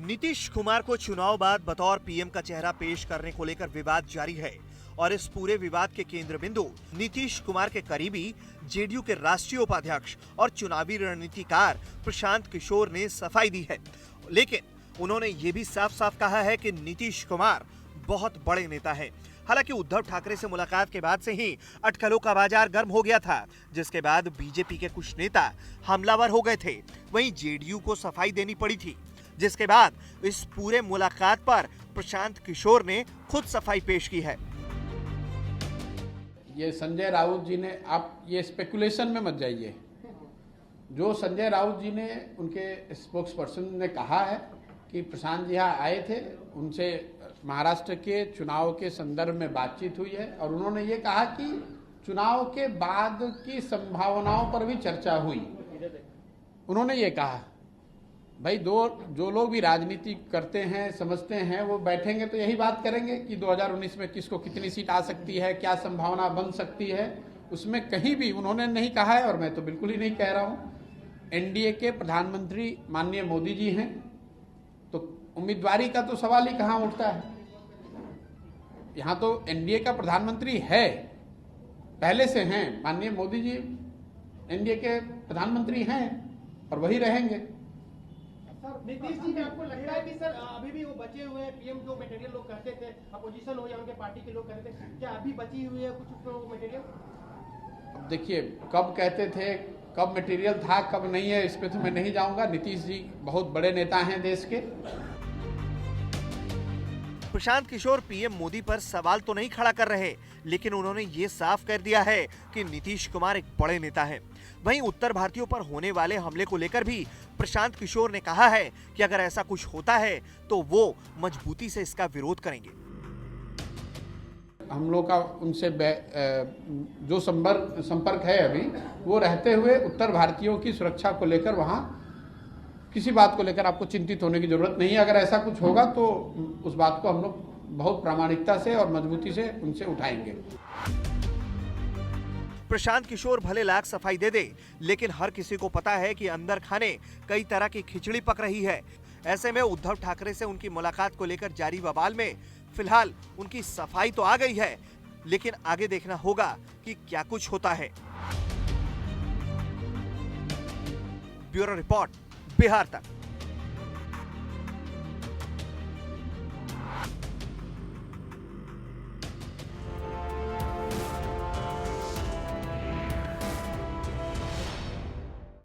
नीतीश कुमार को चुनाव बाद बतौर पीएम का चेहरा पेश करने को लेकर विवाद जारी है और इस पूरे विवाद के केंद्र बिंदु नीतीश कुमार के करीबी जेडीयू के राष्ट्रीय उपाध्यक्ष और चुनावी रणनीतिकार प्रशांत किशोर ने सफाई दी है। लेकिन उन्होंने ये भी साफ साफ कहा है कि नीतीश कुमार बहुत बड़े नेता है। हालांकि उद्धव ठाकरे से मुलाकात के बाद से ही अटकलों का बाजार गर्म हो गया था, जिसके बाद बीजेपी के कुछ नेता हमलावर हो गए थे। वहीं जेडीयू को सफाई देनी पड़ी थी, जिसके बाद इस पूरे मुलाकात पर प्रशांत किशोर ने खुद सफाई पेश की है। ये संजय राउत जी ने, आप ये स्पेकुलेशन में मत जाइए। जो संजय राउत जी ने, उनके स्पोक्स पर्सन ने कहा है कि प्रशांत जी यहाँ आए थे, उनसे महाराष्ट्र के चुनाव के संदर्भ में बातचीत हुई है और उन्होंने ये कहा कि चुनाव के बाद की संभावनाओं पर भी चर्चा हुई। उन्होंने ये कहा, भाई जो लोग भी राजनीति करते हैं, समझते हैं, वो बैठेंगे तो यही बात करेंगे कि 2019 में किसको कितनी सीट आ सकती है, क्या संभावना बन सकती है। उसमें कहीं भी उन्होंने नहीं कहा है और मैं तो बिल्कुल ही नहीं कह रहा हूँ। एनडीए के प्रधानमंत्री माननीय मोदी जी हैं, तो उम्मीदवारी का तो सवाल ही कहाँ उठता है। यहाँ तो एनडीए का प्रधानमंत्री है, पहले से हैं। माननीय मोदी जी एनडीए के प्रधानमंत्री हैं और वही रहेंगे। नीतीश जी, क्या आपको लगता है कि सर अभी भी वो बचे हुए हैं पीएम जो मटेरियल लोग कहते थे, अपोजिशन हो या उनके पार्टी के लोग कहते थे, क्या अभी बची हुई है कुछ मटेरियल? अब देखिए, कब कहते थे, कब मटेरियल था, कब नहीं है, इस पे तो मैं नहीं जाऊंगा। नीतीश जी बहुत बड़े नेता हैं देश के। प्रशांत किशोर पीएम मोदी पर सवाल तो नहीं खड़ा कर रहे, लेकिन उन्होंने ये साफ कर दिया है कि नीतीश कुमार एक बड़े नेता हैं। वहीं उत्तर भारतीयों पर होने वाले हमले को लेकर भी प्रशांत किशोर ने कहा है कि अगर ऐसा कुछ होता है तो वो मजबूती से इसका विरोध करेंगे। हम लोग का उनसे जो संपर्क है अभी, वो रहते हुए उत्तर भारतीयों की सुरक्षा को लेकर वहाँ किसी बात को लेकर आपको चिंतित होने की जरूरत नहीं है। अगर ऐसा कुछ होगा तो उस बात को हम लोग बहुत प्रामाणिकता से और मजबूती से उनसे उठाएंगे। प्रशांत किशोर भले लाख सफाई दे दे, लेकिन हर किसी को पता है कि अंदर खाने कई तरह की खिचड़ी पक रही है। ऐसे में उद्धव ठाकरे से उनकी मुलाकात को लेकर जारी बवाल में फिलहाल उनकी सफाई तो आ गई है, लेकिन आगे देखना होगा कि क्या कुछ होता है। ब्यूरो रिपोर्ट, बिहार तक।